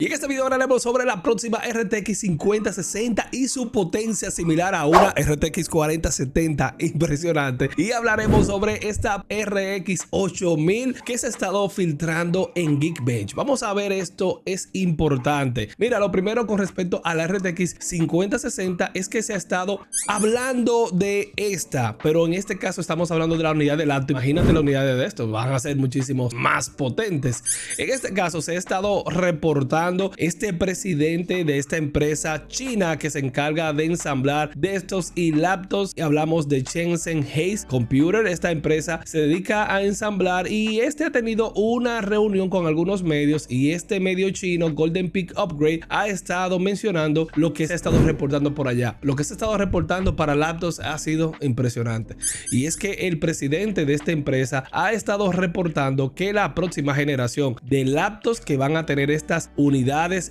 Y en este video hablaremos sobre la próxima RTX 5060 y su potencia similar a una RTX 4070 impresionante. Y hablaremos sobre esta RX 8000 que se ha estado filtrando en Geekbench. Vamos a ver, esto es importante. Mira, lo primero con respecto a la RTX 5060 es que se ha estado hablando de esta, pero en este caso estamos hablando de la unidad de laptop. Imagínate la unidad de esto, van a ser muchísimos más potentes. En este caso se ha estado reportando este presidente de esta empresa china que se encarga de ensamblar desktops y laptops. Hablamos de Shenzhen Haze Computer. Esta empresa se dedica a ensamblar y este ha tenido una reunión con algunos medios y este medio chino, Golden Peak Upgrade, ha estado mencionando lo que se ha estado reportando por allá. Lo que se ha estado reportando para laptops ha sido impresionante, y es que el presidente de esta empresa ha estado reportando que la próxima generación de laptops que van a tener estas unidades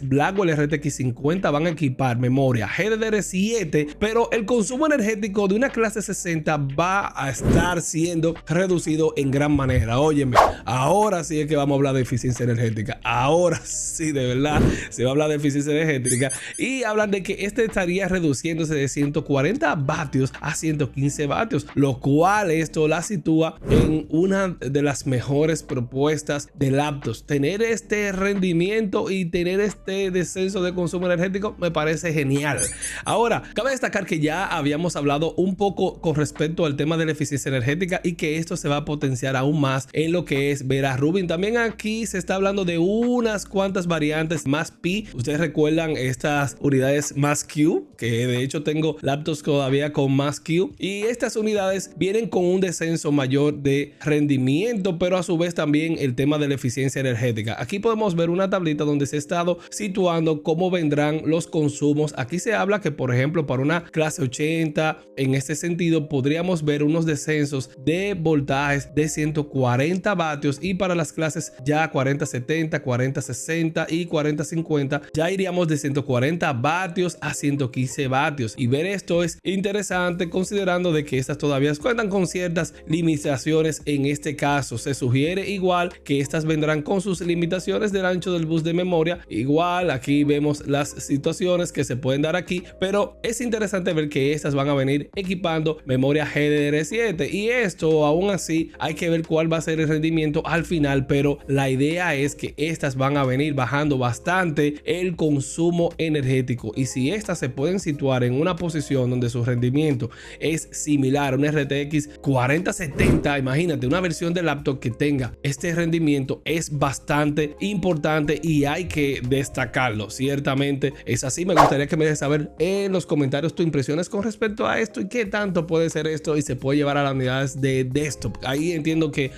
Blackwell RTX 50 van a equipar memoria GDDR7, pero el consumo energético de una clase 60 va a estar siendo reducido en gran manera. Óyeme, ahora sí es que vamos a hablar de eficiencia energética. Ahora sí, de verdad, se va a hablar de eficiencia energética. Y hablan de que este estaría reduciéndose de 140 vatios a 115 vatios, lo cual esto la sitúa en una de las mejores propuestas de laptops. Tener este rendimiento y tener este descenso de consumo energético me parece genial. Ahora, cabe destacar que ya habíamos hablado un poco con respecto al tema de la eficiencia energética y que esto se va a potenciar aún más en lo que es Vera Rubin. También aquí se está hablando de unas cuantas variantes más Pi. Ustedes recuerdan estas unidades más Q, que de hecho tengo laptops todavía con más Q, y estas unidades vienen con un descenso mayor de rendimiento, pero a su vez también el tema de la eficiencia energética. Aquí podemos ver una tablita donde se ha estado situando cómo vendrán los consumos. Aquí se habla que, por ejemplo, para una clase 80, en este sentido podríamos ver unos descensos de voltajes de 140 vatios, y para las clases ya 4070, 4060 y 4050 ya iríamos de 140 vatios a 115 vatios. Y ver esto es interesante considerando de que estas todavía cuentan con ciertas limitaciones. En este caso se sugiere igual que estas vendrán con sus limitaciones del ancho del bus de memoria. Igual aquí vemos las situaciones que se pueden dar aquí, pero es interesante ver que estas van a venir equipando memoria GDDR7, y esto aún así hay que ver cuál va a ser el rendimiento al final, pero la idea es que estas van a venir bajando bastante el consumo energético, y si estas se pueden situar en una posición donde su rendimiento es similar a una RTX 4070, imagínate una versión de laptop que tenga este rendimiento, es bastante importante y hay que destacarlo. Ciertamente es así. Me gustaría que me dejes saber en los comentarios tus impresiones con respecto a esto y qué tanto puede ser esto y se puede llevar a las unidades de desktop. Ahí entiendo que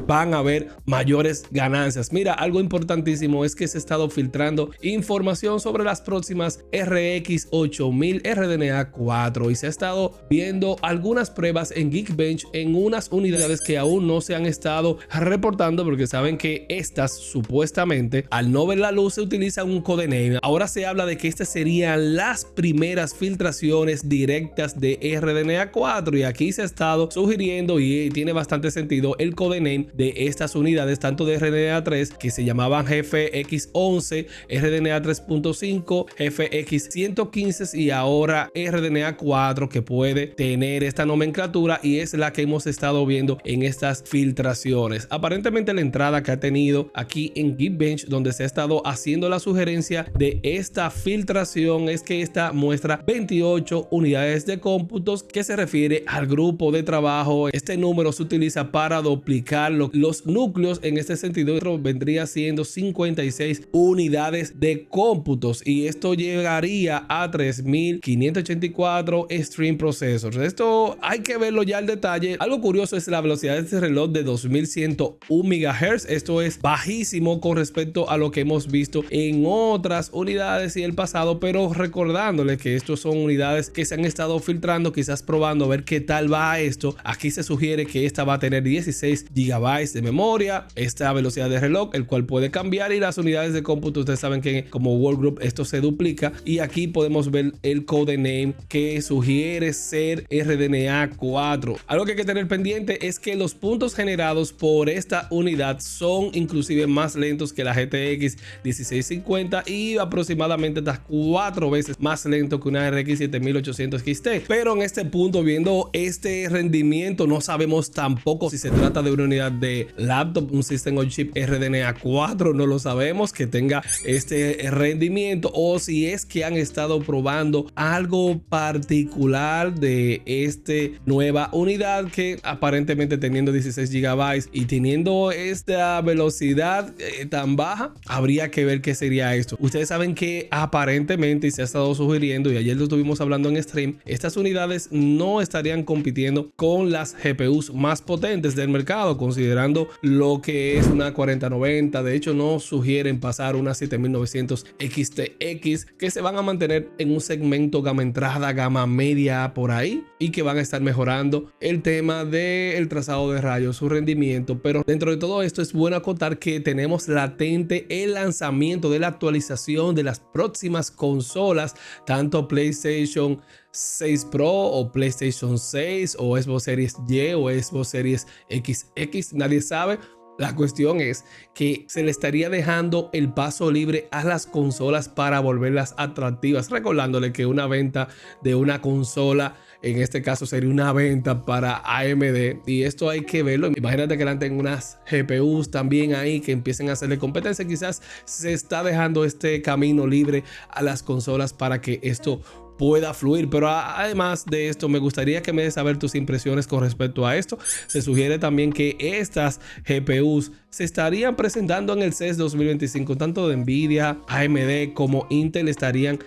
van a haber mayores ganancias. Mira, algo importantísimo es que se ha estado filtrando información sobre las próximas RX 8000 RDNA 4 y se ha estado viendo algunas pruebas en Geekbench en unas unidades que aún no se han estado reportando, porque saben que estas supuestamente al no ver la luz se utiliza un codename. Ahora se habla de que estas serían las primeras filtraciones directas de RDNA 4, y aquí se ha estado sugiriendo, y tiene bastante sentido, el codename de estas unidades, tanto de RDNA 3 que se llamaban GFX11, RDNA 3.5, GFX 115 y ahora RDNA 4, que puede tener esta nomenclatura y es la que hemos estado viendo en estas filtraciones. Aparentemente la entrada que ha tenido aquí en Geekbench, donde se ha estado haciendo la sugerencia de esta filtración, es que esta muestra 28 unidades de cómputos, que se refiere al grupo de trabajo. Este número se utiliza para duplicar los núcleos. En este sentido vendría siendo 56 unidades de cómputos, y esto llegaría a 3584 stream processors. Esto hay que verlo ya al detalle. Algo curioso es la velocidad de este reloj de 2101 MHz. Esto es bajísimo con respecto a lo que hemos visto en otras unidades y el pasado, pero recordándole que estos son unidades que se han estado filtrando, quizás probando a ver qué tal va esto. Aquí se sugiere que esta va a tener 16 GB de memoria, esta velocidad de reloj, el cual puede cambiar, y las unidades de cómputo, ustedes saben que como Workgroup esto se duplica, y aquí podemos ver el codename que sugiere ser RDNA 4. Algo que hay que tener pendiente es que los puntos generados por esta unidad son inclusive más lentos que la GTX 1650 y aproximadamente hasta 4 veces más lento que una RX 7800 XT. Pero en este punto, viendo este rendimiento, no sabemos tampoco si se trata de una unidad de laptop, un System on Chip RDNA 4, no lo sabemos que tenga este rendimiento, o si es que han estado probando algo particular de esta nueva unidad que aparentemente, teniendo 16 GB y teniendo esta velocidad tan baja, habría que ver qué sería esto. Ustedes saben que aparentemente se ha estado sugiriendo, y ayer lo estuvimos hablando en stream, estas unidades no estarían compitiendo con las GPUs más potentes del mercado, considerando lo que es una 4090. De hecho, no sugieren pasar una 7900 XTX, que se van a mantener en un segmento gama entrada, gama media por ahí, y que van a estar mejorando el tema del trazado de rayos, su rendimiento. Pero dentro de todo esto es bueno acotar que tenemos latente el lanzamiento de la actualización de las próximas consolas, tanto PlayStation 6 Pro o PlayStation 6 o Xbox Series Y o Xbox Series XX, nadie sabe. La cuestión es que se le estaría dejando el paso libre a las consolas para volverlas atractivas, recordándole que una venta de una consola, en este caso, sería una venta para AMD, y esto hay que verlo. Imagínate que lancen unas GPUs también ahí que empiecen a hacerle competencia. Quizás se está dejando este camino libre a las consolas para que esto pueda fluir. Pero además de esto, me gustaría que me des saber tus impresiones con respecto a esto. Se sugiere también que estas GPUs se estarían presentando en el CES 2025, tanto de Nvidia, AMD como Intel estarían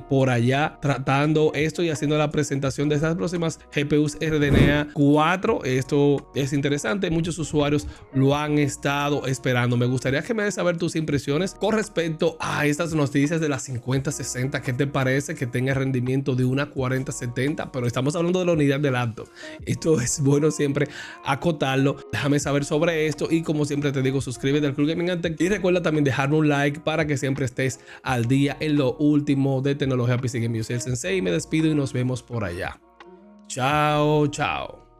por allá tratando esto y haciendo la presentación de estas próximas GPUs RDNA 4. Esto es interesante, muchos usuarios lo han estado esperando. Me gustaría que me des saber tus impresiones con respecto a estas noticias de la 5060. ¿Qué te parece que tenga rendimiento de una 4070? Pero estamos hablando de la unidad de laptop. Esto es bueno siempre acotarlo. Déjame saber sobre esto, y como siempre te digo, suscríbete al Club Gaming Antec y recuerda también dejarme un like para que siempre estés al día en lo último de tecnología PC Gaming. Yo soy el Sensei y me despido y nos vemos por allá. Chao, chao.